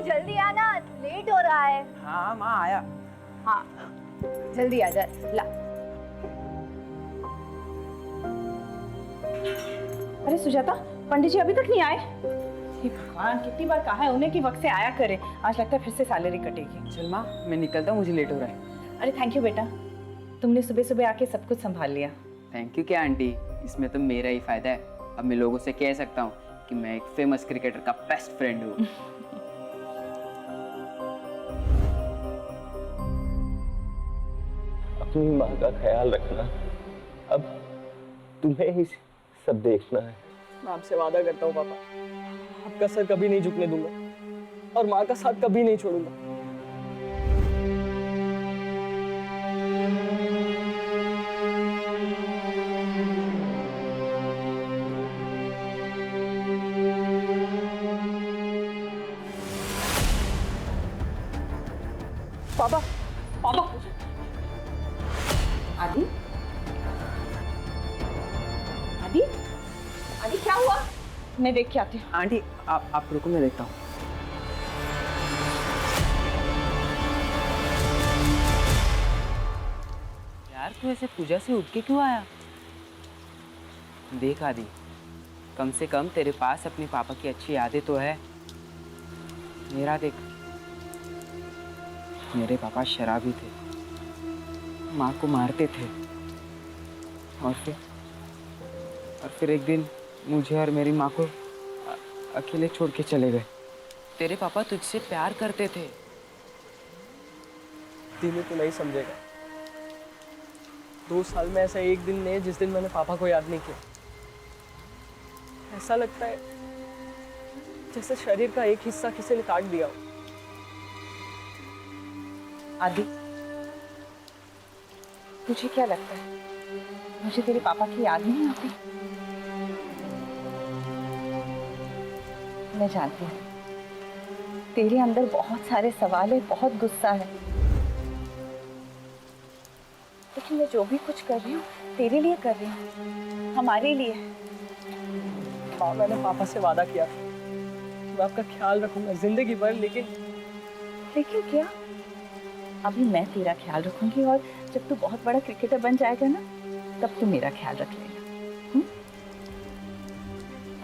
जल्दी आना, लेट हो रहा है। हाँ माँ आया। हाँ जल्दी आ जा। ला। अरे सुजाता, पंडित जी अभी तक नहीं आए? हे भगवान, कितनी बार कहा है उन्हें कि वक्त से आया करे। आज लगता है फिर से सैलरी कटेगी। चल माँ मैं निकलता हूँ, मुझे लेट हो रहा है। अरे थैंक यू बेटा, तुमने सुबह सुबह आके सब कुछ संभाल लिया। थैंक यू क्या आंटी, इसमें तो मेरा ही फायदा है। अब मैं लोगों से कह सकता हूँ कि मैं एक फेमस क्रिकेटर का बेस्ट फ्रेंड हूँ। अपनी माँ का ख्याल रखना, अब तुम्हें ही सब देखना है। मैं आपसे वादा करता हूँ पापा, आपका सर कभी नहीं झुकने दूंगा और माँ का साथ कभी नहीं छोड़ूंगा। पापा, पापा। आदि, आदि, आदि क्या हुआ? मैं देख के आती हूँ। आंटी आप रुको, मैं देखता हूँ। यार तू ऐसे पूजा से उठ के क्यों आया? देख आदि, कम से कम तेरे पास अपने पापा की अच्छी यादें तो है। मेरा देख, मेरे पापा शराबी थे, माँ को मारते थे और फिर एक दिन मुझे और मेरी माँ को अकेले छोड़ के चले गए। तेरे पापा तुझसे प्यार करते थे। धीमे तो नहीं समझेगा। 2 साल में ऐसा एक दिन नहीं है जिस दिन मैंने पापा को याद नहीं किया। ऐसा लगता है जैसे शरीर का एक हिस्सा किसी ने काट दिया हो। आदि, तुझे क्या लगता है मुझे तेरे पापा की याद नहीं आती? मैं जानती हूँ तेरे अंदर बहुत सारे सवाल है, बहुत गुस्सा है, लेकिन मैं जो भी कुछ कर रही हूँ तेरे लिए कर रही हूँ, हमारे लिए। माँ, मैंने पापा से वादा किया मैं आपका ख्याल रखूंगा जिंदगी भर, लेकिन क्या? अभी मैं तेरा ख्याल रखूंगी और जब तू बहुत बड़ा क्रिकेटर बन जाएगा ना, तब तू मेरा ख्याल रख लेगा।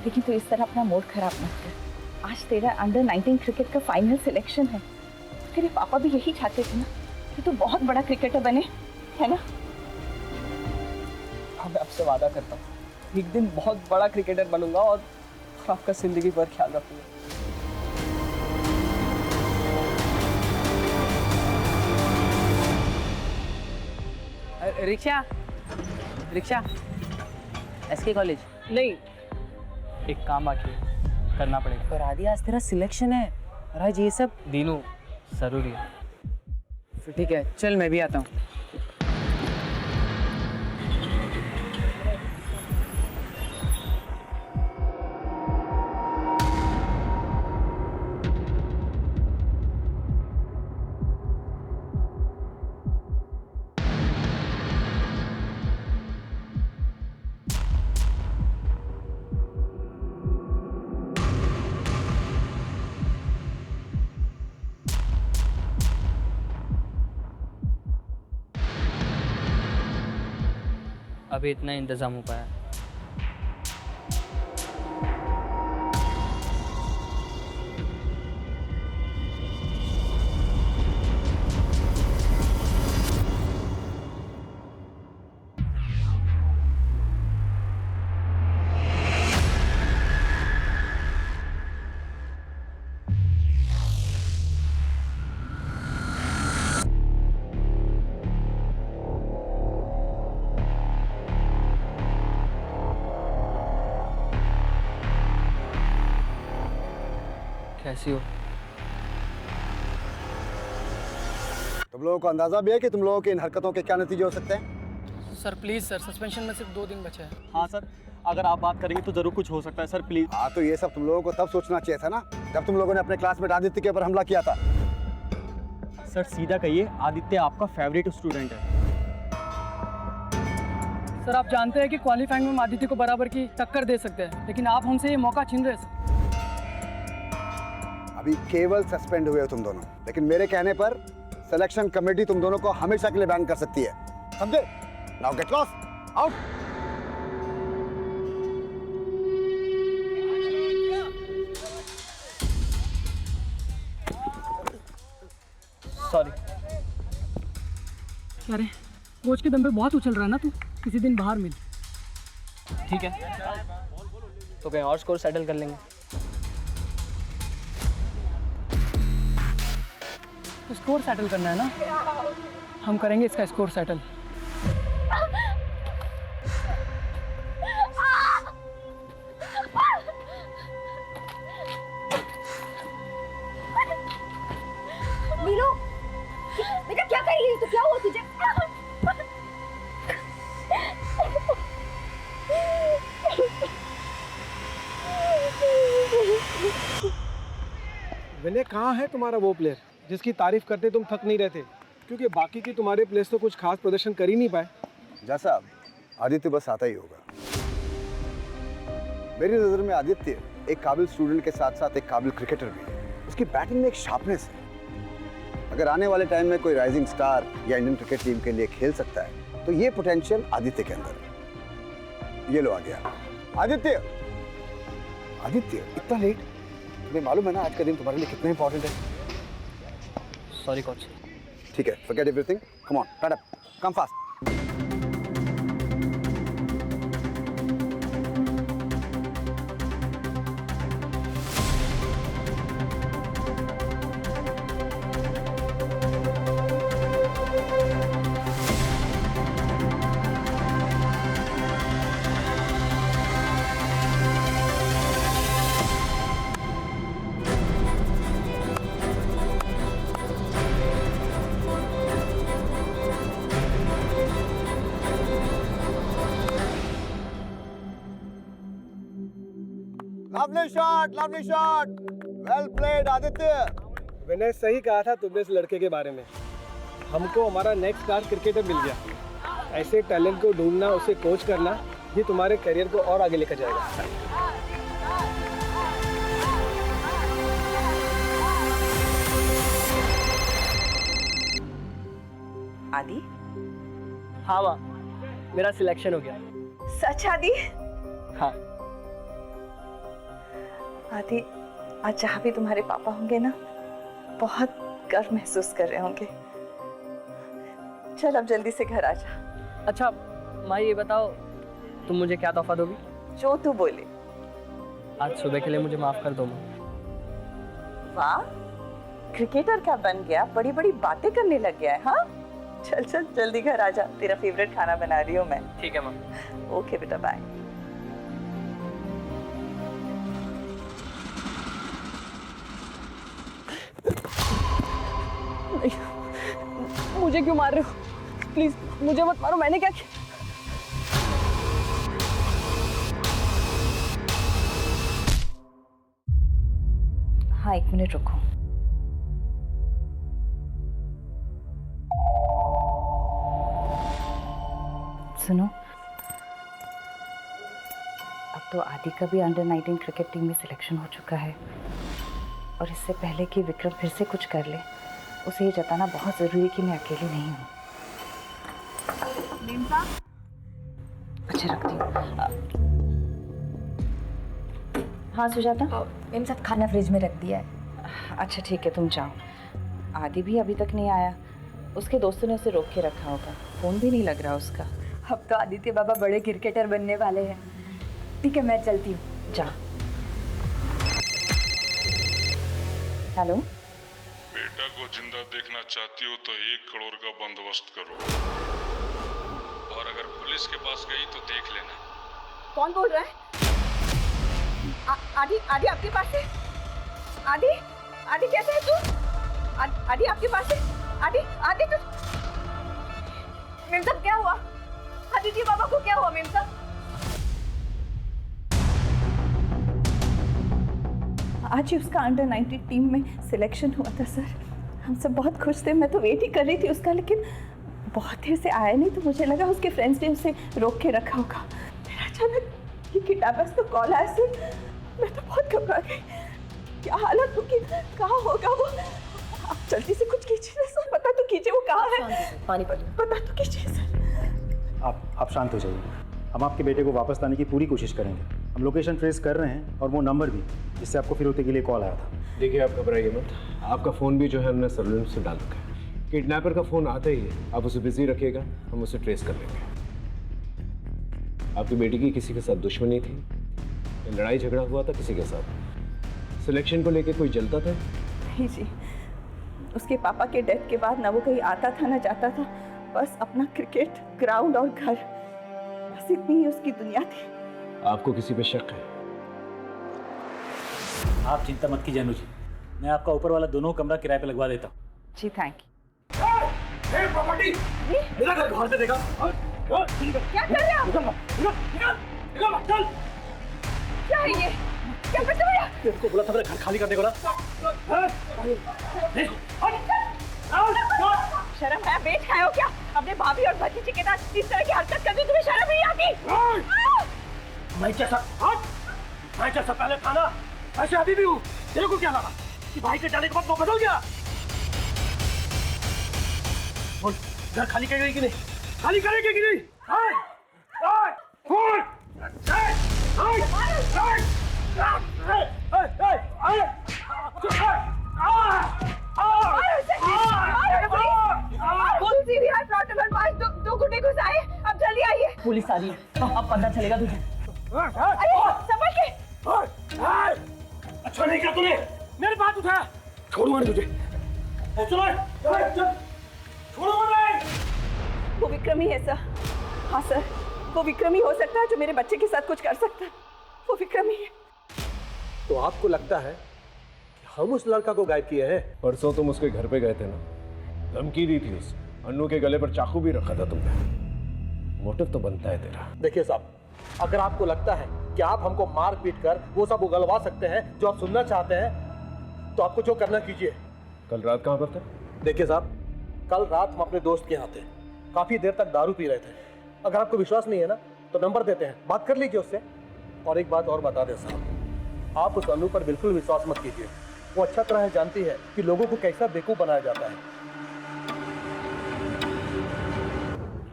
लेकिन तू इस तरह अपना मूड खराब मत कर। आज तेरा अंडर 19 क्रिकेट का फाइनल सिलेक्शन है। तेरे पापा भी यही चाहते थे ना कि तू बहुत बड़ा क्रिकेटर बने, है ना? हाँ, मैं आपसे वादा करता हूँ एक दिन बहुत बड़ा क्रिकेटर बनूंगा और आपका जिंदगी भर ख्याल रखूंगा। Rickshaw rickshaw, SK college. नहीं, एक काम बाकी है, करना पड़ेगा। पर आदि आज तेरा सिलेक्शन है और आज ये सब दीनू जरूरी है। फिर ठीक है, चल मैं भी आता हूँ। अभी इतना इंतजाम हो पाया। कैसी हो? तुम लोगों को अंदाजा भी है कि तुम लोगों की इन हरकतों के क्या नतीजे हो सकते हैं? सर प्लीज सर, सस्पेंशन में सिर्फ 2 दिन बचे हैं। हाँ सर, अगर आप बात करेंगे तो जरूर कुछ हो सकता है सर, प्लीज। हाँ तो ये सब तुम लोगों को तब सोचना चाहिए था ना, जब तुम लोगों ने अपने क्लासमेट आदित्य के ऊपर हमला किया था। सर सीधा कहिए, आदित्य आपका फेवरेट स्टूडेंट है। सर आप जानते हैं कि क्वालिफाइंग में हम आदित्य को बराबर की टक्कर दे सकते हैं, लेकिन आप हमसे ये मौका छीन रहे हैं सर। अभी केवल सस्पेंड हुए हो तुम दोनों, लेकिन मेरे कहने पर सिलेक्शन कमेटी तुम दोनों को हमेशा के लिए बैन कर सकती है, समझे? Now get lost, out. Sorry. अरे कोच के दम पे बहुत उछल रहा है ना तू, किसी दिन बाहर मिल। ठीक है, तो कहीं और स्कोर सेटल कर लेंगे। तो स्कोर सेटल करना है ना, हम करेंगे इसका स्कोर सेटल। नीलू, बेटा क्या कर रही है तू? क्या हुआ तुझे? विनय, कहाँ है तुम्हारा वो प्लेयर जिसकी तारीफ करते तुम थक नहीं रहते? क्योंकि बाकी के तुम्हारे प्लेयर्स तो कुछ खास प्रदर्शन कर ही नहीं पाए। जैसा आदित्य बस आता ही होगा। मेरी नजर में आदित्य एक काबिल स्टूडेंट के साथ साथ एक काबिल क्रिकेटर भी है। उसकी बैटिंग में एक शार्पनेस है। अगर आने वाले टाइम में कोई राइजिंग स्टार या इंडियन क्रिकेट टीम के लिए खेल सकता है तो ये पोटेंशियल आदित्य के अंदर है। ये लो आ गया आदित्य। आदित्य, इतना लेट? तुम्हें मालूम है ना आज का दिन तुम्हारे लिए कितना इंपॉर्टेंट है? Sorry coach. ठीक है, forget everything. Come on, stand up. Come fast. Lovely shot. Well played, Aditya. विनय, सही कहा था तुमने इस लड़के के बारे में। हमको हमारा नेक्स्ट स्टार क्रिकेटर मिल गया। ऐसे टैलेंट को ढूंढना, उसे कोच करना, ये तुम्हारे करियर को और आगे लेकर जाएगा। आदि? हाँ माँ, मेरा सिलेक्शन हो गया। सच आदि? हाँ। आदि, आज जहाँ भी तुम्हारे पापा होंगे ना, बहुत गर्व महसूस कर रहे होंगे। चल अब जल्दी से घर आ जा। अच्छा माँ, ये बताओ तुम मुझे क्या तोहफा दोगी? जो तू बोले। आज सुबह के लिए मुझे माफ कर दो माँ। वाह, क्रिकेटर क्या बन गया, बड़ी बड़ी बातें करने लग गया है। हाँ, चल चल जल्दी घर आ जा, तेरा फेवरेट खाना बना रही हूँ मैं। ठीक है माँ। ओके बेटा, बाय। मुझे क्यों मार रहे हो? प्लीज मुझे मत मारो, मैंने क्या किया? हाँ, 1 मिनट रुको। सुनो, अब तो आदि का भी अंडर 19 क्रिकेट टीम में सिलेक्शन हो चुका है, और इससे पहले कि विक्रम फिर से कुछ कर ले, उसे ये जताना बहुत ज़रूरी है कि मैं अकेली नहीं हूँ। अच्छा, रखती हूँ। हाँ सुजाता? मेरे साथ खाना फ्रिज में रख दिया है। अच्छा ठीक है, तुम जाओ। आदि भी अभी तक नहीं आया, उसके दोस्तों ने उसे रोक के रखा होगा, फ़ोन भी नहीं लग रहा उसका। अब तो आदित्य बाबा बड़े क्रिकेटर बनने वाले हैं। ठीक है, मैं चलती हूँ। जा। हेलो? बेटा को जिंदा देखना चाहती हो तो 1 करोड़ का बंदोबस्त करो, और अगर पुलिस के पास गई तो देख लेना। कौन बोल रहा है? आदि, आदि आपके पास है? आदि, आदि कैसे है तू? आदि आपके पास है? आदि, आदि तू? मेम साहब क्या हुआ? आदित्य बाबा को क्या हुआ मेम साहब? आज ही उसका अंडर 19 टीम में सिलेक्शन हुआ था सर। हम सब बहुत खुश थे, मैं तो वेट ही कर रही थी उसका, लेकिन बहुत देर से आया नहीं, तो मुझे लगा उसके फ्रेंड्स ने उसे रोक के रखा होगा। फिर अचानक ये किडनैपर्स तो कॉल आया सर, मैं तो बहुत घबरा गई। क्या हालत होगी, कहाँ होगा वो? आप जल्दी से कुछ कीजिए ना सर, पता तो कीजिए वो कहाँ है। पानी पता तो कीजिए सर। आप शांत हो जाइए। हम आपके बेटे को वापस लाने की पूरी कोशिश करेंगे। हम लोकेशन ट्रेस कर रहे हैं और वो नंबर भी जिससे आपको फिरौती के लिए कॉल आया था। देखिए आप घबराइए मत, आपका फ़ोन भी जो है हमने सर्विलेंस से डाल रखा है। किडनैपर का फ़ोन आता ही है, आप उसे बिजी रखिएगा, हम उसे ट्रेस कर लेंगे। आपकी बेटी की किसी के साथ दुश्मनी थी, लड़ाई झगड़ा हुआ था किसी के साथ? सिलेक्शन को लेकर कोई जलता था? नहीं जी, उसके पापा के डेथ के बाद ना वो कहीं आता था ना जाता था, बस अपना क्रिकेट ग्राउंड और घर, बस इतनी ही उसकी दुनिया थी। आपको किसी पे शक है? आप चिंता मत कीजिए अनुज, मैं आपका ऊपर वाला दोनों कमरा किराए पे लगवा देता हूँ। जी थैंक यू। मेरा घर बाहर से देखा। क्या कर रहे हैं आप? क्या है ये? क्या करते हो यार? तेरे को बोला था मेरा घर खाली करने को ना। शर्म है, बेच खाए हो क्या? अपने भाभी और भतीजे के साथ इस तरह की हरकत करनी तुम्हें शर्म नहीं आती? मैं जैसा पहले था ना, ऐसे अभी भी हूँ। तेरे को क्या लगा कि भाई के जाने के बाद वो बदल गया? बोल, घर खाली करेगी कि नहीं? खाली करेगी कि नहीं? दो गुंडे घुस आए, अब जल्दी आइए। पुलिस आ रही है, अब पता चलेगा तुझे। संभल के। अच्छा नहीं किया तूने, मेरे बात उठाया। छोड़ूंगा नहीं तुझे। छोड़ूंगा नहीं। वो विक्रमी है सर। हाँ सर, वो विक्रमी हो सकता है जो मेरे बच्चे के साथ कुछ कर सकता है। वो विक्रमी है। तो आपको लगता है कि हम उस लड़का को गायब किए हैं? परसों तुम उसके घर पे गए थे ना, धमकी दी थी उसे, अन्नू के गले पर चाकू भी रखा था तुमने। मोटिव तो बनता है तेरा। देखिए साहब, अगर आपको लगता है कि आप हमको मार पीट कर वो सब उगलवा सकते हैं जो आप सुनना चाहते हैं, तो आपको जो करना कीजिए। कल रात कहाँ पर थे? देखिए साहब, कल रात हम अपने दोस्त के यहाँ थे, काफी देर तक दारू पी रहे थे। अगर आपको विश्वास नहीं है ना, तो नंबर देते हैं, बात कर लीजिए उससे। और एक बात और बता दें साहब, आप उस अनु पर बिल्कुल विश्वास मत कीजिए। वो अच्छा तरह जानती है कि लोगों को कैसा बेवकूफ बनाया जाता है।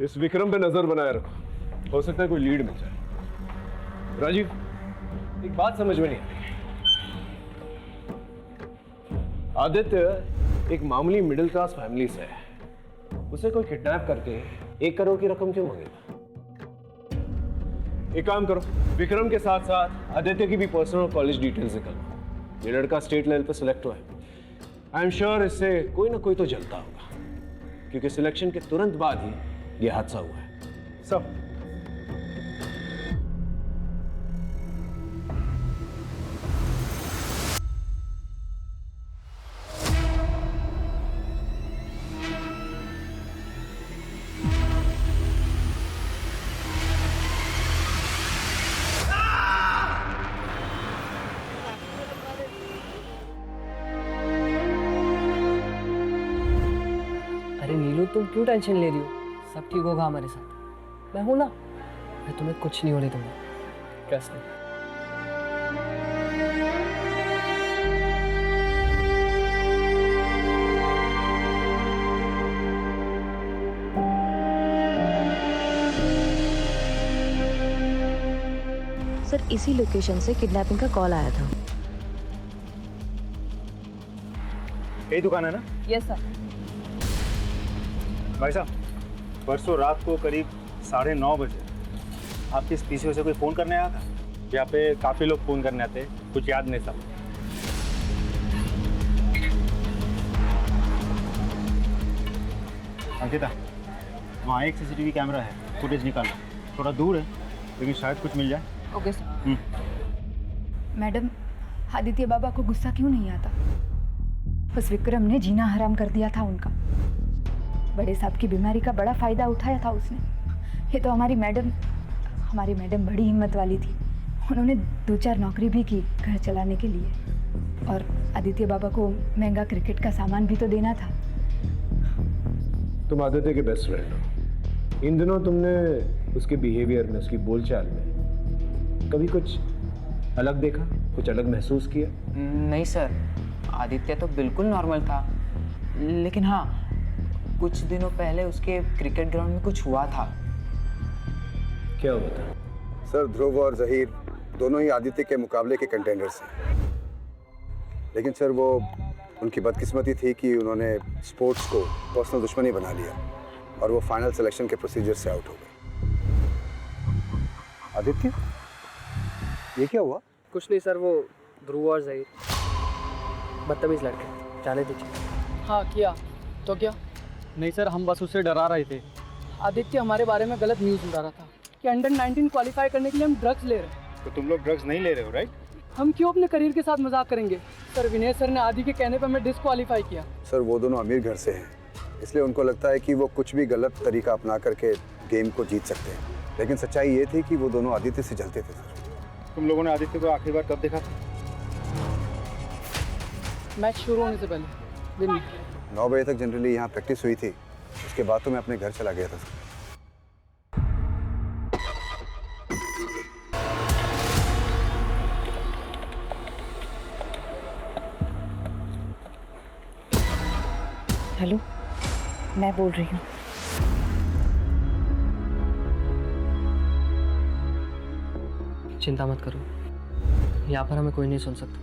इस विक्रम पे नजर बनाए रखो, हो सकता है कोई लीड मिल जाए। राजीव, एक बात समझ में नहीं आती। आदित्य एक मामूली मिडिल क्लास फैमिली से है, उसे कोई किडनैप करके 1 करोड़ की रकम क्यों मांगेगा? एक काम करो, विक्रम के साथ साथ आदित्य की भी पर्सनल कॉलेज डिटेल्स निकालो। ये लड़का स्टेट लेवल पर सिलेक्ट हुआ है। आई एम श्योर इससे कोई ना कोई तो जलता होगा, क्योंकि सिलेक्शन के तुरंत बाद ही ये हादसा हुआ है। सब अरे नीलू, तुम क्यों टेंशन ले रही हो? सब ठीक होगा हमारे साथ, मैं हूं ना। मैं तुम्हें कुछ नहीं होने दूंगा। कैसे? सर, इसी लोकेशन से किडनैपिंग का कॉल आया था। यही दुकान है ना? Yes sir. भाई साहब, परसों रात को करीब 9:30 बजे आपके इस पीछे से कोई फ़ोन करने आया था? यहाँ पे काफ़ी लोग फ़ोन करने आते, कुछ याद नहीं सब। अंकिता, वहाँ एक CCTV कैमरा है, फुटेज निकालना। थोड़ा दूर है लेकिन शायद कुछ मिल जाए। Okay sir. मैडम, आदित्य बाबा को गुस्सा क्यों नहीं आता? बस विक्रम ने जीना हराम कर दिया था उनका। बड़े साहब की बीमारी का बड़ा फायदा उठाया था उसने। ये तो हमारी मैडम बड़ी हिम्मत वाली थी। उन्होंने 2-4 नौकरी भी की घर चलाने के लिए, और आदित्य बाबा को महंगा क्रिकेट का सामान भी तो देना था। तुम आदित्य के बेस्ट फ्रेंड हो। इन दिनों तुमने उसके बिहेवियर में, उसकी बोलचाल में कभी कुछ अलग देखा? कुछ अलग महसूस किया? नहीं सर, आदित्य तो बिल्कुल नॉर्मल था। लेकिन हाँ, कुछ दिनों पहले उसके क्रिकेट ग्राउंड में कुछ हुआ था। क्या हुआ था? सर, ध्रुव और जहीर दोनों ही आदित्य के मुकाबले के कंटेंडर्स हैं। लेकिन सर, वो उनकी बदकिस्मती थी कि उन्होंने स्पोर्ट्स को पर्सनल दुश्मनी बना लिया और वो फाइनल सिलेक्शन के प्रोसीजर से आउट हो गए। आदित्य, ये क्या हुआ? कुछ नहीं सर, वो ध्रुव और जहीर बदतमीज लड़के, जाने दीजिए। हाँ किया तो क्या? नहीं सर, हम बस उससे डरा रहे थे। आदित्य हमारे बारे में गलत न्यूज़ उड़ा रहा था कि अंडर-19 क्वालिफाई करने के लिए हम ड्रग्स ले रहे हैं। तो तुम लोग ड्रग्स नहीं ले रहे हो, राइट? हम क्यों अपने करियर के साथ मजाक करेंगे? सर, विनय सर ने आदि के कहने पर हमें डिस्क्वालीफाई किया। सर, वो दोनों अमीर घर से हैं, इसलिए उनको लगता है कि वो कुछ भी गलत तरीका अपना करके गेम को जीत सकते हैं। लेकिन सच्चाई ये थी कि वो दोनों आदित्य से जलते थे। सर, तुम लोगों ने आदित्य को आखिरी बार कब देखा था? मैच शुरू होने से पहले दिन में 9 बजे तक जनरली यहाँ प्रैक्टिस हुई थी। उसके बाद तो मैं अपने घर चला गया था। सर, हेलो, मैं बोल रही हूँ। चिंता मत करो, यहाँ पर हमें कोई नहीं सुन सकता।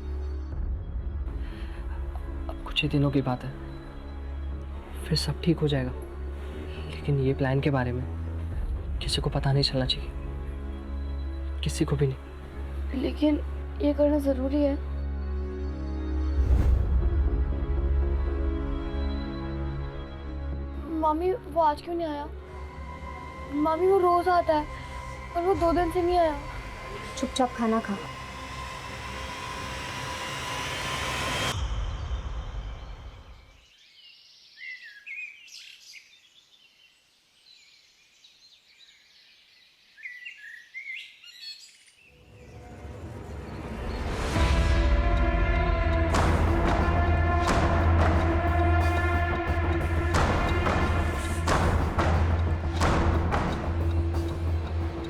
अब कुछ ही दिनों की बात है, फिर सब ठीक हो जाएगा। लेकिन ये प्लान के बारे में किसी को पता नहीं चलना चाहिए, किसी को भी नहीं। लेकिन ये करना ज़रूरी है। मामी, वो आज क्यों नहीं आया? मामी, वो रोज़ आता है और वो 2 दिन से नहीं आया। चुपचाप खाना खा।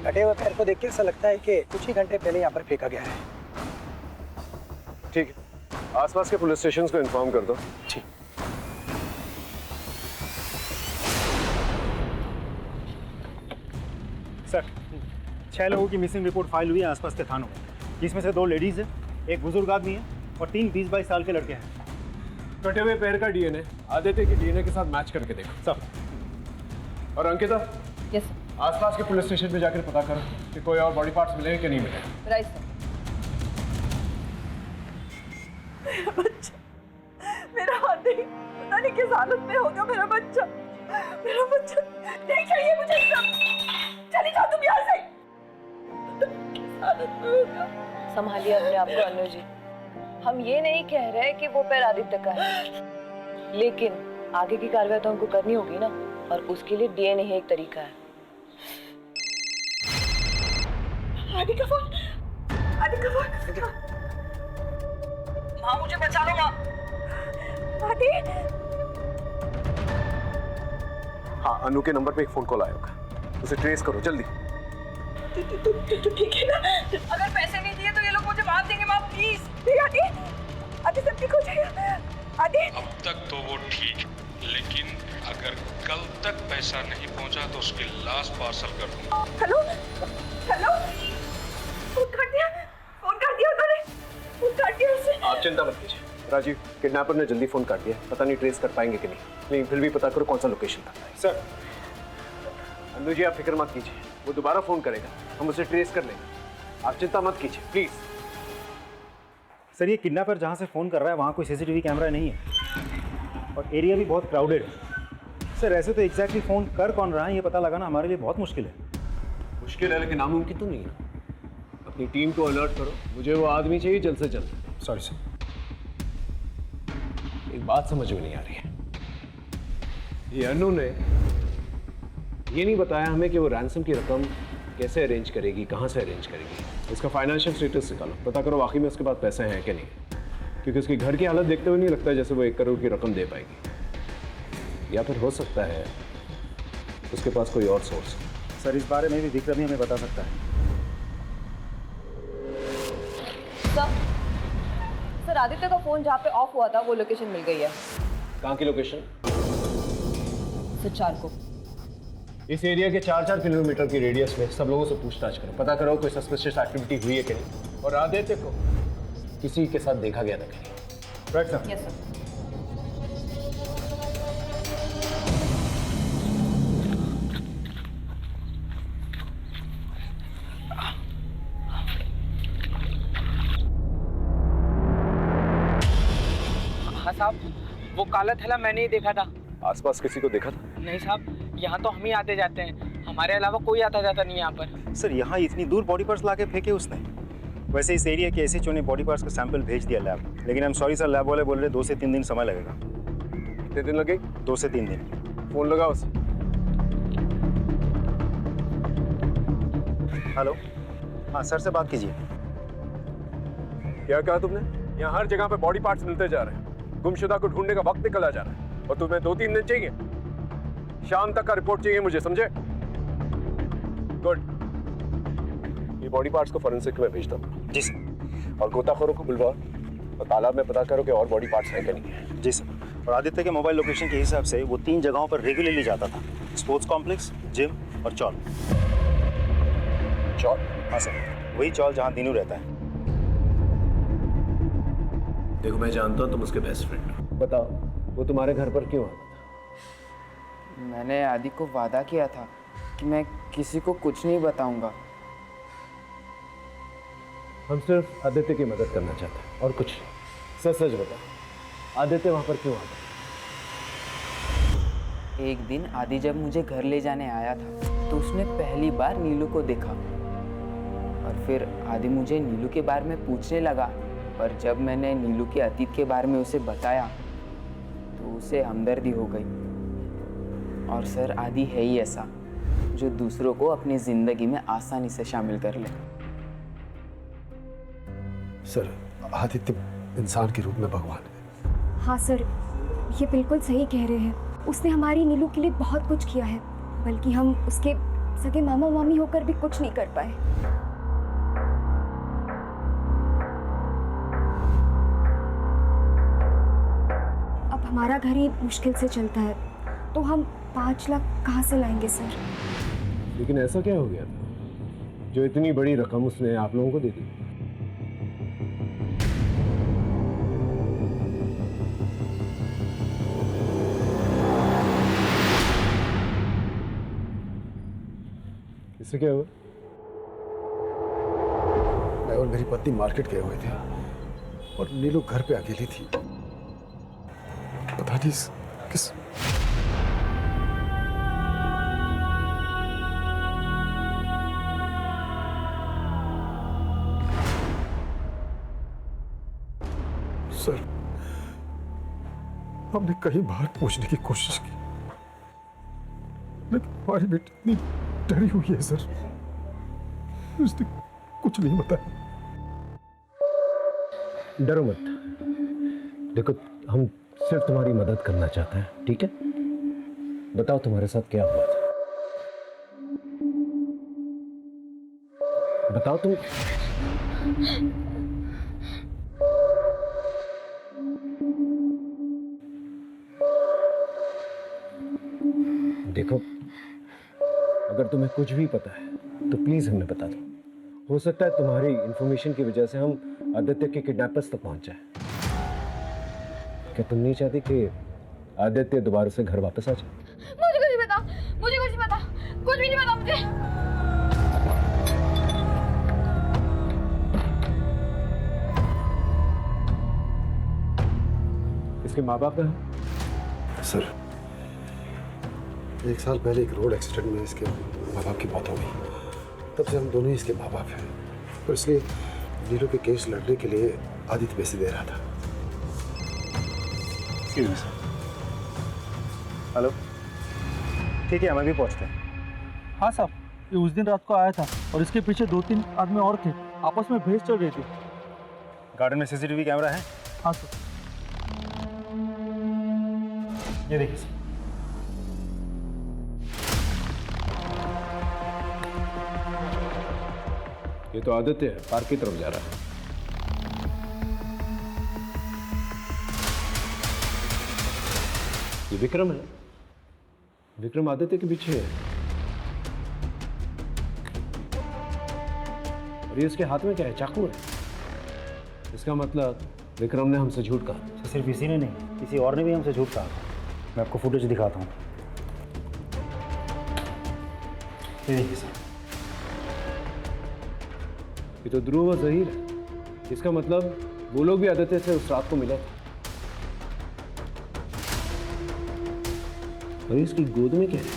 कटे हुए पैर को देख के ऐसा लगता है कि कुछ ही घंटे पहले यहाँ पर फेंका गया है। ठीक है, आसपास के पुलिस स्टेशन को इन्फॉर्म कर दो। ठीक। सर, 6 लोगों की मिसिंग रिपोर्ट फाइल हुई है आसपास के थानों में, जिसमें से 2 लेडीज है, एक बुजुर्ग आदमी है और 3 20-22 साल के लड़के हैं। कटे हुए पैर का डीएनए आदित्य के डीएनए के साथ मैच करके देखो। सब। और अंकिता, यस आसपास के पुलिस स्टेशन पे जाकर पता करो कि कोई और बॉडी पार्ट्स मिले कि नहीं मिले। Right sir. मेरा बच्चा, मेरा आदि पता नहीं किस हालत में होगा। मेरा बच्चा नहीं चाहिए मुझे। सब चली जाओ तुम यहाँ से। किस हालत में होगा? संभालिए अपने आप को अनु जी। हम ये नहीं कह रहे कि वो पैर आदित्य का है, लेकिन आगे की कार्रवाई तो हमको करनी होगी ना, और उसके लिए डीएनए ही एक तरीका है। आदि का फोन। माँ, मुझे बचा लो माँ। आदि। हाँ, अनु के नंबर पे एक फोन कॉल आया होगा, उसे ट्रेस करो जल्दी। ठीक है ना? अगर पैसे नहीं दिए तो ये लोग मुझे मार देंगे माँ, प्लीज। आदि सब ठीक हो जाएगा। आदि, अब तक तो वो ठीक, लेकिन अगर कल तक पैसा नहीं पहुंचा तो उसकी लाश पार्सल कर दूंगा। हेलो, फोन कर दिया उन्होंने। फोन कर दिया उससे। आप चिंता मत कीजिए राजीव, किडनैपर ने जल्दी फोन काट दिया। पता नहीं ट्रेस कर पाएंगे कि नहीं, लेकिन फिर भी पता करो कौन सा लोकेशन था। सर, अनु जी आप फिक्र मत कीजिए, वो दोबारा फोन करेगा, हम उसे ट्रेस कर लेंगे। आप चिंता मत कीजिए प्लीज। सर, ये किडनैपर जहाँ से फ़ोन कर रहा है वहाँ कोई सीसीटीवी कैमरा नहीं है और एरिया भी बहुत क्राउडेड है। सर, ऐसे तो एग्जैक्टली फ़ोन कर कौन रहा है ये पता लगाना हमारे लिए बहुत मुश्किल है। मुश्किल है लेकिन नामुमकिन तो नहीं है। अपनी टीम को अलर्ट करो, मुझे वो आदमी चाहिए जल्द से जल्द। Sorry sir. एक बात समझ में नहीं आ रही है, ये अनु ने ये नहीं बताया हमें कि वो रैंसम की रकम कैसे अरेंज करेगी, कहाँ से अरेंज करेगी। इसका फाइनेंशियल स्टेटस निकालो, पता करो वाकई में उसके पास पैसे हैं कि नहीं, क्योंकि उसकी घर की हालत देखते हुए नहीं लगता जैसे वो 1 करोड़ की रकम दे पाएगी। या फिर हो सकता है उसके पास कोई और सोर्स। सर, इस बारे में भी विक्रम ही हमें बता सकता है। सब आदित्य का फोन जहाँ पे ऑफ हुआ था वो लोकेशन मिल गई है। कहाँ की लोकेशन? सिचार को। इस एरिया के 4-4 किलोमीटर की रेडियस में सब लोगों से पूछताछ करो, पता करो कोई सस्पिशियस एक्टिविटी हुई है कि नहीं, और आदित्य को किसी के साथ देखा गया था कहीं। Right sir. Yes sir. हाँ साहब, वो काला थैला मैंने ही देखा था। आसपास किसी को देखा था? नहीं साहब, यहाँ तो हम ही आते जाते हैं, हमारे अलावा कोई आता जाता नहीं यहाँ पर। सर यहाँ इतनी दूर बॉडी पार्ट्स लाके फेंके उसने। वैसे इस एरिया के एसएचओ ने बॉडी पार्ट्स का सैंपल भेज दिया लैब, लेकिन I am sorry sir, lab वाले बोल रहे 2 से 3 दिन समय लगेगा। कितने दिन लगे? 2 से 3 दिन। फोन लगाओ उसे। हेलो, हाँ सर से बात कीजिए। क्या कहा तुमने? यहाँ हर जगह पे बॉडी पार्ट्स मिलते जा रहे हैं, गुमशुदा को ढूंढने का वक्त निकला जा रहा है, और तुम्हें 2-3 दिन चाहिए? शाम तक का रिपोर्ट चाहिए मुझे, समझे? गुड। ये बॉडी पार्ट्स को फॉरेंसिक में भेजता हूँ। जी सर। और गोताखोरों को बुलवाओ और तालाब में पता करो कि और बॉडी पार्ट्स हैं कि नहीं है। जी सर। और आदित्य के मोबाइल लोकेशन के हिसाब से वो 3 जगहों पर रेगुलरली जाता था, स्पोर्ट्स कॉम्प्लेक्स, जिम और चौल। चौल? हाँ सर, वही चौल जहाँ दीनू रहता है। देखो मैं जानता हूँ तुम उसके बेस्ट फ्रेंड हो। बताओ वो तुम्हारे घर पर क्यों आता था? मैंने आदि को वादा किया था कि मैं किसी को कुछ नहीं बताऊंगा। हम सिर्फ आदित्य की मदद करना चाहते हैं और कुछ। सच सच बता, आदित्य वहां पर क्यों आता? एक दिन आदि जब मुझे घर ले जाने आया था तो उसने पहली बार नीलू को देखा, और फिर आदि मुझे नीलू के बारे में पूछने लगा, पर जब मैंने नीलू के अतीत के बारे में उसे बताया तो उसे हमदर्दी हो गई। और सर, आदि है ही ऐसा जो दूसरों को अपनी जिंदगी में आसानी से शामिल कर ले। सर, आदित्य इंसान के रूप में भगवान है। हाँ सर, ये बिल्कुल सही कह रहे हैं। उसने हमारी नीलू के लिए बहुत कुछ किया है, बल्कि हम उसके सगे मामा मामी होकर भी कुछ नहीं कर पाए। अब हमारा घर ही मुश्किल से चलता है, तो हम 5 लाख कहाँ से लाएंगे सर? लेकिन ऐसा क्या हो गया था जो इतनी बड़ी रकम उसने आप लोगों को दे दी? इससे क्या हुआ? मैं और मेरी पत्नी मार्केट गए हुए थे और नीलू घर पे अकेली थी। पता नहीं किस सर, हमने कई बार पूछने की कोशिश की, लेकिन हमारी बेटी इतनी डरी हुई है सर, उसने कुछ नहीं बताया। डरो मत। देखो हम सिर्फ तुम्हारी मदद करना चाहते हैं, ठीक है? बताओ तुम्हारे साथ क्या हुआ था? बताओ तुम। देखो अगर तुम्हें कुछ भी पता है तो प्लीज हमें बता दो। हो सकता है तुम्हारी इंफॉर्मेशन की वजह से हम आदित्य के किडनैपर्स तक पहुंच जाए। क्या तुम नहीं चाहती कि आदित्य दोबारा से घर वापस आ जाए? मुझे कुछ नहीं पता, मुझे कुछ नहीं पता, कुछ भी नहीं पता मुझे। इसके माँ बाप हैं? सर, 1 साल पहले एक रोड एक्सीडेंट में इसके माँ बाप की मौत हो गई। तब से हम दोनों ही इसके माँ बाप हैं, और इसलिए नीलू के केस लड़ने के लिए आदित्य पैसे दे रहा था। हेलो, ठीक है, हम अभी पहुँचते हैं। हाँ साहब, ये उस दिन रात को आया था और इसके पीछे 2-3 आदमी और थे, आपस में भेस चल रही थी। गार्डन में सीसीटीवी कैमरा है? हाँ सर। ये देखिए सर। ये तो आदित्य है, पार्क की तरफ जा रहा है। ये विक्रम है। विक्रम आदित्य के पीछे है। और ये उसके हाथ में क्या है? चाकू है। इसका मतलब विक्रम ने हमसे झूठ कहा। तो सिर्फ इसी ने नहीं, किसी और ने भी हमसे झूठ कहा। मैं आपको फुटेज दिखाता हूँ। ये देखिए सर। ये तो ध्रुव और जहीर है। इसका मतलब वो लोग भी आदित्य से उस रात को मिले थे। और इसकी गोद में क्या है?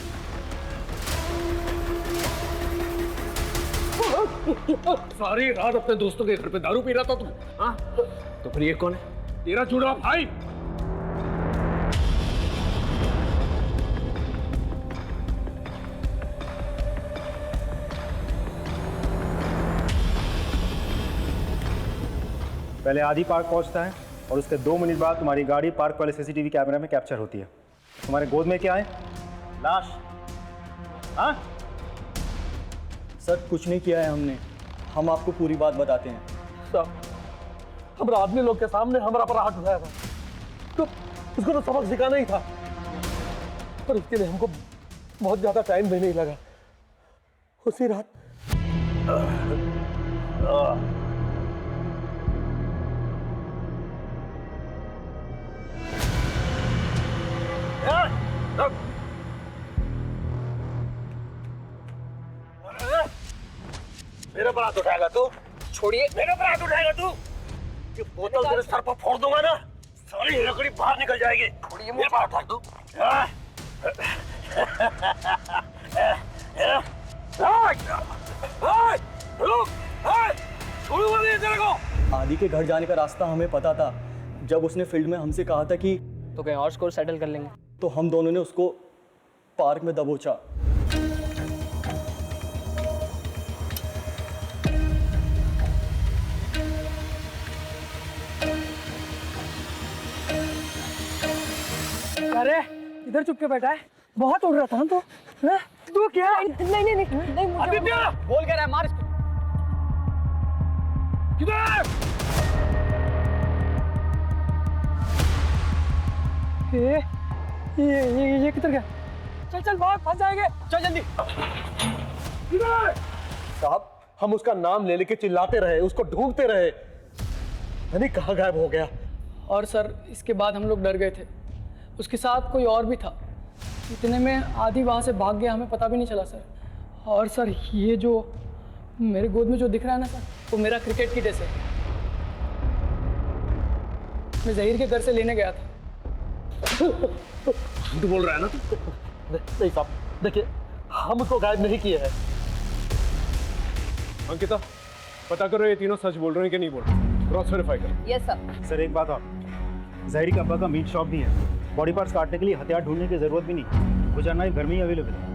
सारी रात अपने दोस्तों के घर पे दारू पी रहा था तुम? हाँ? तो फिर ये कौन है? तेरा चूड़ा भाई। पहले आदि पार्क पहुंचता है और उसके 2 मिनट बाद तुम्हारी गाड़ी पार्क वाले सीसीटीवी कैमरे में कैप्चर होती है। तुम्हारे गोद में क्या है? लाश। हाँ? सर कुछ नहीं किया है हमने, हम आपको पूरी बात बताते हैं। सर हमारा आदमी लोग के सामने हमारा पर हाथ उठाया था, तो उसको तो सबक सिखाना ही था, पर उसके लिए हमको बहुत ज्यादा टाइम भी नहीं लगा। उसी रात मेरे पर हाथ उठाएगा तू? छोड़िए। मेरे पर हाथ उठाएगा तू? ये बोतल तेरे सर पर फोड़ दूंगा ना, सारी लकड़ी बाहर निकल जाएगी। छोड़िए, मेरे पर उठा तू। छोड़ूंगा नहीं तेरे को। आदि के घर जाने का रास्ता हमें पता था। जब उसने फील्ड में हमसे कहा था कि तो कहीं और स्कोर सेटल कर लेंगे, तो हम दोनों ने उसको पार्क में दबोचा। अरे इधर चुप के बैठा है, बहुत उड़ रहा था तो। तू क्या? नहीं नहीं नहीं नहीं, मुझे बोल कह रहा है, मार इसको। किधर? ये किधर गया? चल चल भाग, फंस जाएंगे। चल जल्दी। साहब हम उसका नाम ले लेके चिल्लाते रहे, उसको ढूंढते रहे, नहीं कहाँ गायब हो गया। और सर इसके बाद हम लोग डर गए थे, उसके साथ कोई और भी था। इतने में आदि वहाँ से भाग गया, हमें पता भी नहीं चला सर। और सर ये जो मेरे गोद में जो दिख रहा है ना सर, वो मेरा क्रिकेट किट है सर। मैं जहीर के घर से लेने गया था। झूठ बोल रहा है ना तू? नहीं साहब देखिए, हम उसको गायब नहीं किए हैं। अंकिता पता करो ये तीनों सच बोल रहे हैं कि नहीं बोल रहे, क्रॉस वेरीफाई करो। Yes sir. सर एक बात और, जहीर के अब्बा का मीट शॉप भी है। बॉडी पार्ट्स काटने के लिए हथियार ढूंढने की जरूरत भी नहीं, गुजर नाइफ घर में ही अवेलेबल है।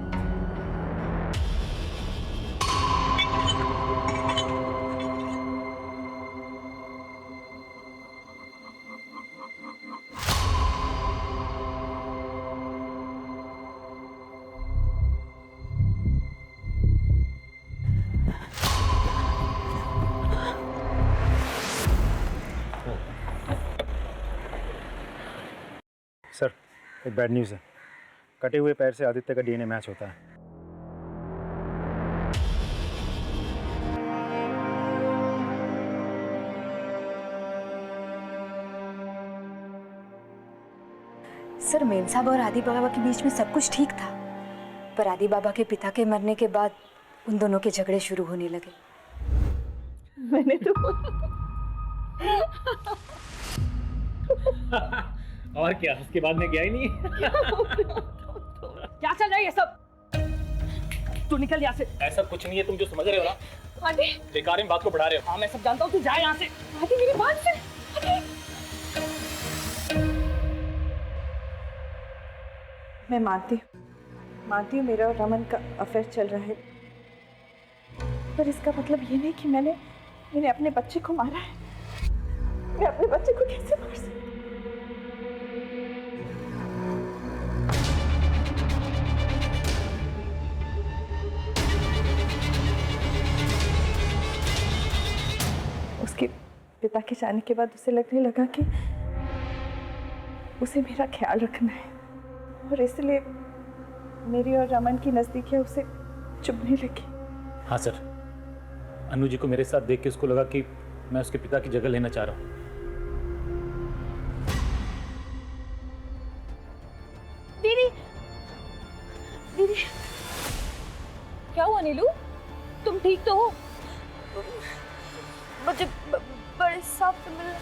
सर एक बैड न्यूज़ है, कटे हुए पैर से आदित्य का डीएनए मैच होता है। सर मेम साहब और आदि बाबा के बीच में सब कुछ ठीक था, पर आदि बाबा के पिता के मरने के बाद उन दोनों के झगड़े शुरू होने लगे। मैंने तो और क्या, उसके बाद में गया ही नहीं। क्या चल रहा है ये सब? तू निकल यहाँ से। ऐसा कुछ नहीं है, तुम जो समझ रहे हो ना, आदि बेकार में बात को बढ़ा रहे हो। हाँ मैं सब जानता हूँ, तू जा यहाँ से। आदि मेरी बात से। आदि मैं मानती हूँ मेरा और रमन का अफेयर चल रहा है, पर इसका मतलब ये नहीं कि मैंने अपने बच्चे को मारा है। मैं अपने बच्चे को कैसे मार सकती? उसके पिता के जाने के बाद उसे लगने लगा कि उसे मेरा ख्याल रखना है। और इसलिए मेरी और रमन की नज़दीकियाँ उसे चुभने लगी। हाँ सर, अनु जी को मेरे साथ देख के उसको लगा कि मैं उसके पिता की जगह लेना चाह रहा हूँ। दीदी, दीदी, क्या हुआ नीलू? तुम ठीक तो हो? मुझे बड़े साहब से मिलना।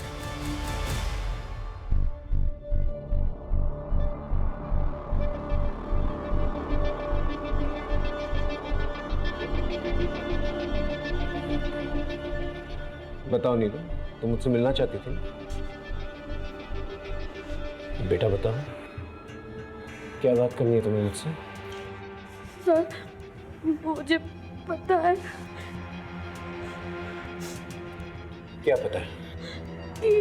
बताओ नीलू, तुम मुझसे मिलना चाहती थी? बेटा बताओ, क्या बात करनी है तुम्हें मुझसे? सर, मुझे पता है क्या पता है? कि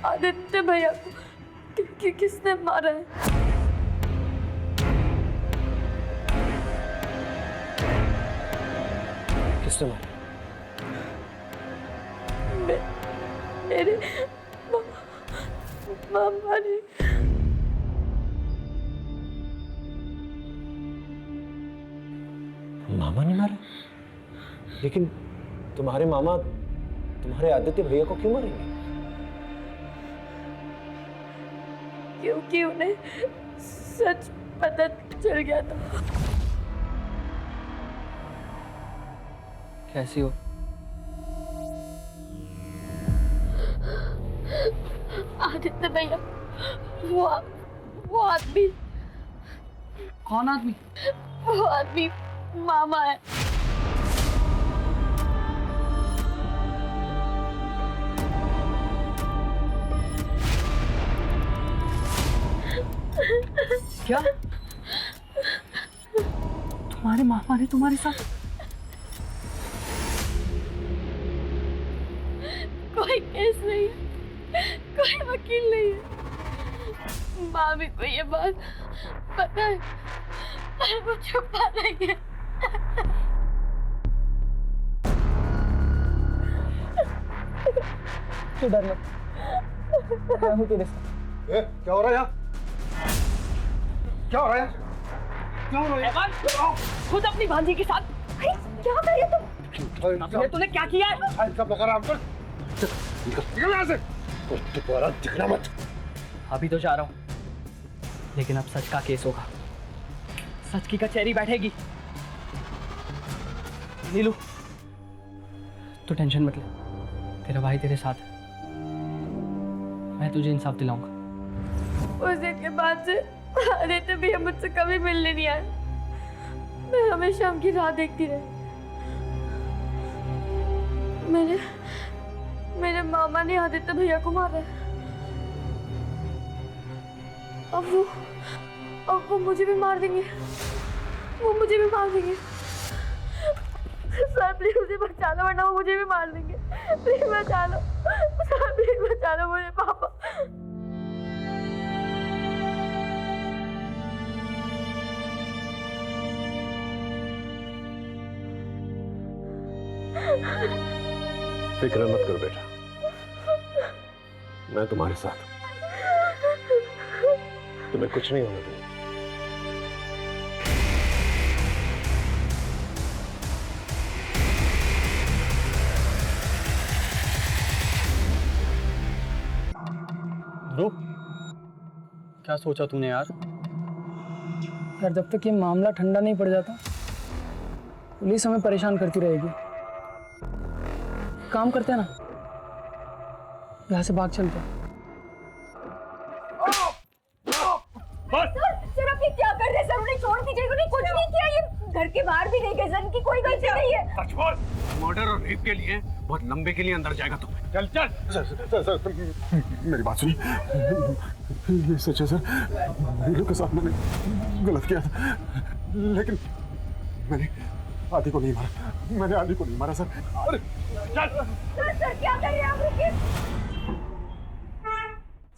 आदित्य भैया को किसने मारा है। किसने मारा? मेरे मामा ने। मामा ने मारा? लेकिन तुम्हारे मामा तुम्हारे आदित्य भैया को क्यों मारेंगे? क्योंकि उन्हें सच पता चल गया था। कैसी हो? आदित्य भैया, वो आदमी। कौन आदमी? वो आदमी मामा है। क्या? तुम्हारे मामा ने तुम्हारे साथ? कोई केस नहीं है, कोई वकील नहीं है। मामी को ये बात पता है, पर वो छुपा रही है। तू डर मत, मैं हूँ तेरे साथ। क्या हो रहा है यहाँ? क्या हो रहा है? क्या हो रहा है? खुद अपनी भांजी के साथ क्या कर रहे हो तुम? तूने क्या किया है? सब लगा रहा है। निकल यहाँ से। दोबारा दिखना मत। अभी तो जा रहा हूँ, लेकिन अब सच का केस होगा, सच की कचहरी बैठेगी। नीलू, तू टेंशन मत ले, तेरा भाई तेरे साथ है, मैं तुझे इंसाफ दिलाऊंगा। उस दिन के बाद से आदित्य भैया मुझसे कभी मिलने नहीं आए। मैं हमेशा उनकी राह देखती रही। मेरे मामा ने आदित्य भैया को मारा है। अब वो मुझे भी मार देंगे। वो मुझे भी मार देंगे। सर प्लीज मुझे बचा लो, वरना वो मुझे भी मार देंगे। प्लीज बचा लो सर, प्लीज बचा लो मुझे पापा। फिक्र मत करो बेटा, मैं तुम्हारे साथ हूं, तुम्हें कुछ नहीं होने दूंगा। ध्रुव, क्या सोचा तूने यार? यार जब तक ये मामला ठंडा नहीं पड़ जाता, पुलिस हमें परेशान करती रहेगी। काम करते हैं ना, यहाँ से भाग चलते हैं। सर आप ये क्या कर रहे हैं? सर उन्हें छोड़ दीजिए, उन्हें कुछ नहीं किया। ये घर के बाहर भी नहीं गए, सर की कोई गलती नहीं है। सच बोल, मर्डर और रेप के लिए बहुत लंबे के लिए अंदर जाएगा तुम्हें। चल चल। सर, मेरी बात सुनिए। ये सच है सर, नीलू के साथ मैंने गलत किया था, लेकिन मैंने आदि को नहीं मारा। मैंने आदि को नहीं मारा सर। अरे सर क्या कर रहे हैं आप? रुकिए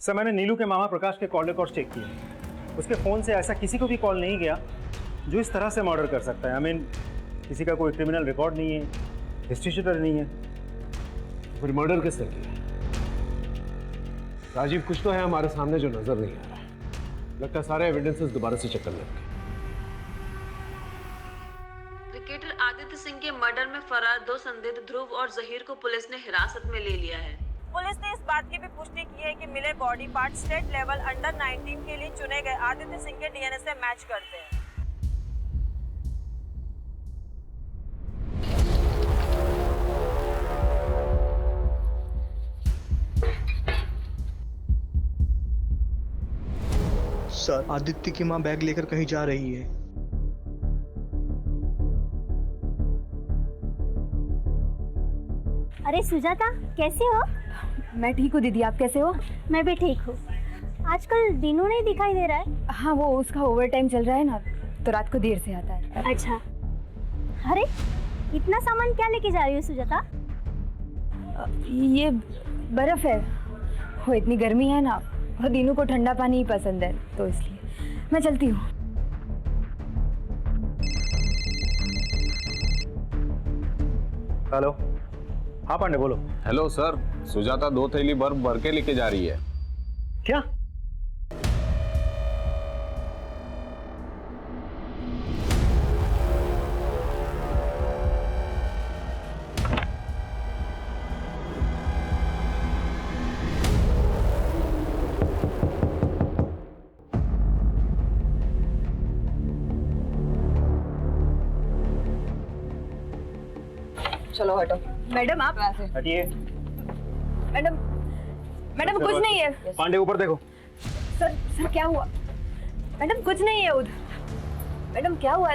सर, मैंने नीलू के मामा प्रकाश के कॉल रिकॉर्ड चेक किए। उसके फ़ोन से ऐसा किसी को भी कॉल नहीं गया जो इस तरह से मर्डर कर सकता है। आई मीन, किसी का कोई क्रिमिनल रिकॉर्ड नहीं है, हिस्ट्री शीटर नहीं है। फिर मर्डर किसने किया? राजीव, कुछ तो है हमारे सामने जो नजर नहीं आ रहा है। लगता है सारे एविडेंसेस दोबारा से चेक करने होंगे। क्रिकेटर आदित्य सिंह के मर्डर में फरार 2 संदिग्ध ध्रुव और जहीर को पुलिस ने हिरासत में ले लिया है। पुलिस ने इस बात की भी पुष्टि की है कि मिले body part state level under 19 के लिए चुने गए आदित्य सिंह के डीएनए से मैच करते हैं। सर, आदित्य की मां बैग लेकर कहीं जा रही है। अरे सुजाता, कैसे हो? मैं ठीक हूँ दीदी, आप कैसे हो? मैं भी ठीक हूँ। आजकल दिनों नहीं दिखाई दे रहा है। हाँ, वो उसका ओवर टाइम चल रहा है ना, तो रात को देर से आता है। अच्छा। अरे इतना सामान क्या लेके जा रही हो सुजाता? ये बर्फ है। वो इतनी गर्मी है ना, और दिनों को ठंडा पानी ही पसंद है, तो इसलिए मैं चलती हूँ। हेलो, हाँ पांडे बोलो। हेलो सर, सुजाता 2 थैली बर्फ भर के लेके जा रही है। क्या? चलो हटो। मैडम आप हटिए। मैडम, मैडम कुछ नहीं है। पांडे ऊपर देखो। सर, सर क्या हुआ? मैडम कुछ नहीं है उधर। मैडम क्या हुआ?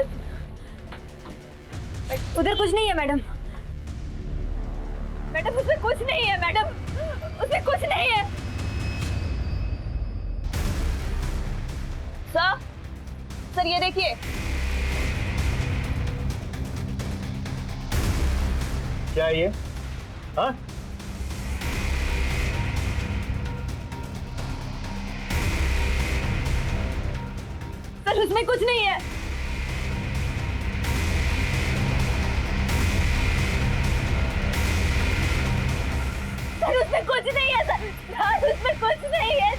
उधर कुछ नहीं है मैडम। मैडम उसमें कुछ नहीं है मैडम, उसमें कुछ नहीं है। सर ये देखिए। क्या है ये? हाँ? सर उसमें कुछ नहीं है। सर उसमें कुछ नहीं है। सर उसमें कुछ नहीं है।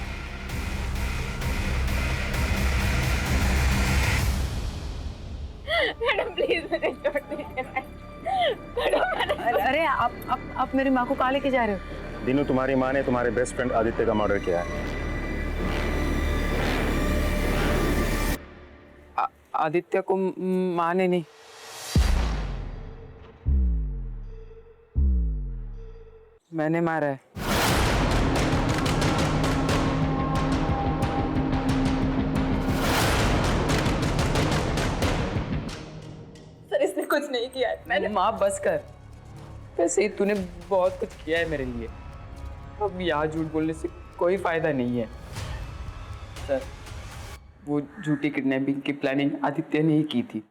मैडम प्लीज मुझे छोड़ दीजिए। अरे आप मेरी माँ को कहाँ लेके जा रहे हो? दिनू, तुम्हारी माँ ने तुम्हारे बेस्ट फ्रेंड आदित्य का मर्डर किया है। आदित्य को माँ ने नहीं, मैंने मारा है। सर इसने कुछ नहीं किया है। मैंने माँ बस कर। वैसे ही तूने बहुत कुछ किया है मेरे लिए, अब यहाँ झूठ बोलने से कोई फायदा नहीं है। सर, वो झूठी किडनैपिंग की प्लानिंग आदित्य ने ही की थी।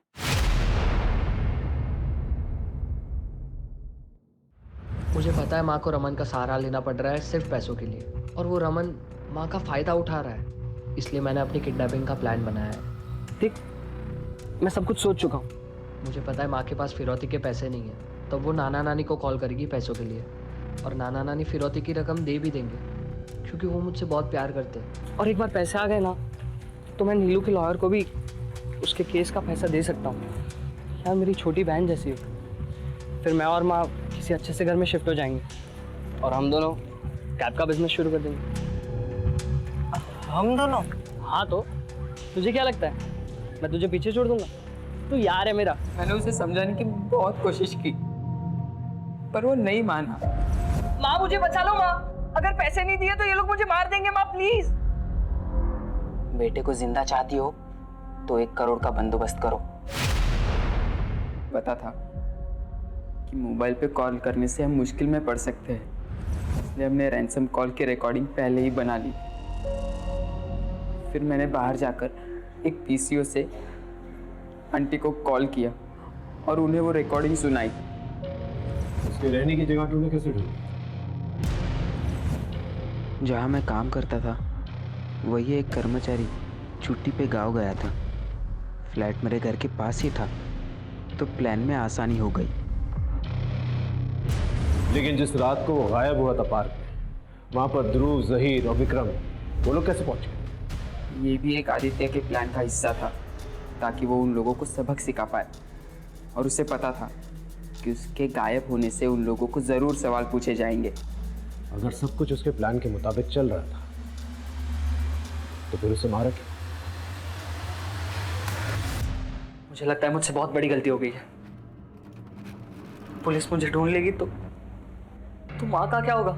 मुझे पता है माँ को रमन का सहारा लेना पड़ रहा है सिर्फ पैसों के लिए, और वो रमन माँ का फायदा उठा रहा है, इसलिए मैंने अपनी किडनैपिंग का प्लान बनाया है। देख, मैं सब कुछ सोच चुका हूँ। मुझे पता है माँ के पास फिरौती के पैसे नहीं है, तो वो नाना नानी को कॉल करेगी पैसों के लिए, और नाना नानी फिरौती की रकम दे भी देंगे, क्योंकि वो मुझसे बहुत प्यार करते हैं। और एक बार पैसे आ गए ना, तो मैं नीलू के लॉयर को भी उसके केस का पैसा दे सकता हूँ। यार मेरी छोटी बहन जैसी हो। फिर मैं और माँ किसी अच्छे से घर में शिफ्ट हो जाएंगे, और हम दोनों कैब का बिजनेस शुरू कर देंगे। हम दोनों? हाँ, तो तुझे क्या लगता है मैं तुझे पीछे छोड़ दूंगा? तू यार है मेरा। मैंने उसे समझाने की बहुत कोशिश की, पर वो नहीं माना। माँ मुझे बचा लो माँ, अगर पैसे नहीं दिए तो ये लोग मुझे मार देंगे माँ, प्लीज। बेटे को जिंदा चाहती हो तो 1 करोड़ का बंदोबस्त करो। पता था कि मोबाइल पे कॉल करने से हम मुश्किल में पड़ सकते हैं, इसलिए हमने रैंसम कॉल की रिकॉर्डिंग पहले ही बना ली। फिर मैंने बाहर जाकर एक पीसीओ से आंटी को कॉल किया और उन्हें वो रिकॉर्डिंग सुनाई। उसके रहने की जगह तुमने कैसे ढूंढी? जहाँ मैं काम करता था वही एक कर्मचारी छुट्टी पे गांव गया था। फ्लैट मेरे घर के पास ही था, तो प्लान में आसानी हो गई। लेकिन जिस रात को वो गायब हुआ था पार्क में, वहां पर ध्रुव, जहीर और विक्रम वो लोग कैसे पहुंचे? ये भी एक आदित्य के प्लान का हिस्सा था, ताकि वो उन लोगों को सबक सिखा पाए। और उसे पता था कि उसके गायब होने से उन लोगों को ज़रूर सवाल पूछे जाएंगे। अगर सब कुछ उसके प्लान के मुताबिक चल रहा था तो फिर उसे मारा क्यों? मुझे लगता है मुझसे बहुत बड़ी गलती हो गई है। पुलिस मुझे ढूंढ लेगी तो माँ का क्या होगा?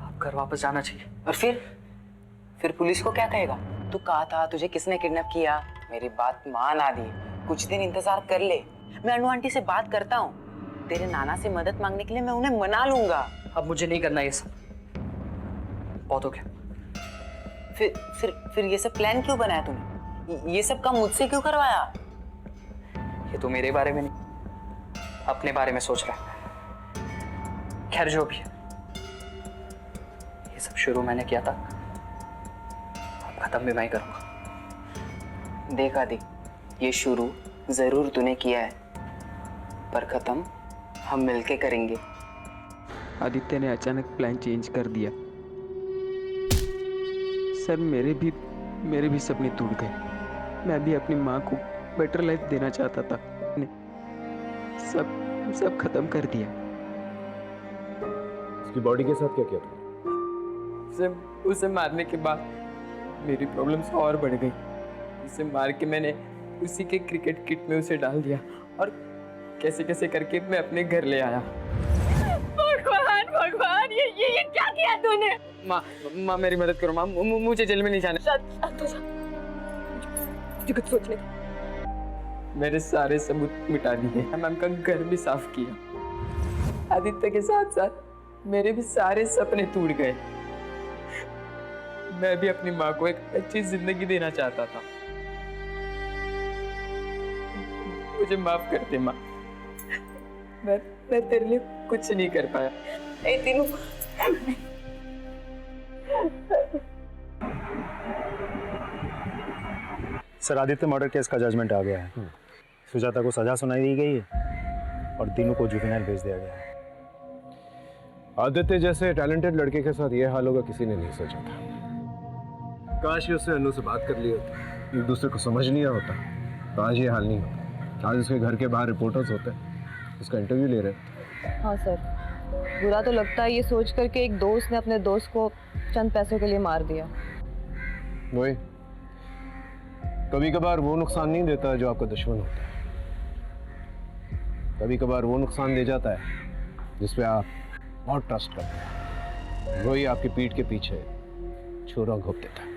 अब घर वापस जाना चाहिए। और फिर पुलिस को क्या कहेगा? तू कहा था तुझे किसने किडनैप किया? मेरी बात मान आदि, कुछ दिन इंतजार कर ले। मैं अनु आंटी से बात करता हूँ। तेरे नाना से मदद मांगने के लिए मैं उन्हें मना लूंगा। अब मुझे नहीं करना ये सब, बहुत हो गया। फिर ये सब प्लान क्यों बनाया तूने? ये सब काम मुझसे क्यों करवाया? ये तो मेरे बारे में नहीं, अपने बारे में सोच रहा है। खैर जो भी है, ये सब शुरू मैंने किया था, अब खत्म भी मैं ही करूंगा। देख आदि, ये शुरू जरूर तूने किया है, पर खत्म हम मिलके करेंगे। आदित्य ने अचानक प्लान चेंज कर दिया। सर मेरे भी सपने टूट गए। मैं भी अपनी माँ को बेटर लाइफ देना चाहता था। सब खत्म कर दिया। उसकी बॉडी के साथ क्या किया था? उसे मारने के बाद मेरी प्रॉब्लम्स और बढ़ गई। उसे मार के मैंने उसी के क्रिकेट किट में उसे डाल दिया और कैसे कैसे करके मैं अपने घर ले आया। भगवान ये क्या किया तूने? माँ मेरी मदद करो माँ, मुझे जेल में नहीं जाना। कुछ सोचने। मेरे सारे सबूत मिटा दिए। मैम का घर भी साफ किया। आदित्य के साथ साथ मेरे भी सारे सपने टूट गए। मैं भी अपनी माँ को एक अच्छी जिंदगी देना चाहता था। मुझे माफ कर दे माँ, मैं तेरे लिए कुछ नहीं कर पाया। तीनों सर, आदित्य मर्डर केस का जजमेंट आ गया है। सुजाता को सजा सुनाई दी गई है और तीनों को जुवेनाइल भेज दिया गया है। आदित्य जैसे टैलेंटेड लड़के के साथ ये हाल होगा किसी ने नहीं सोचा था। काश ही उससे अनु से बात कर ली होती, एक दूसरे को समझ लिया होता तो आज ये हाल नहीं होता। आज उसके घर के बाहर रिपोर्टर्स होते, उसका इंटरव्यू ले रहे। हाँ सर, बुरा तो लगता है ये सोच कर के एक दोस्त ने अपने दोस्त को चंद पैसों के लिए मार दिया। वही, कभी कभार वो नुकसान नहीं देता जो आपका दुश्मन होता है। कभी कभार वो नुकसान दे जाता है जिस पे आप बहुत ट्रस्ट करते हैं। वही आपकी पीठ के पीछे छुरा घोंप देता है।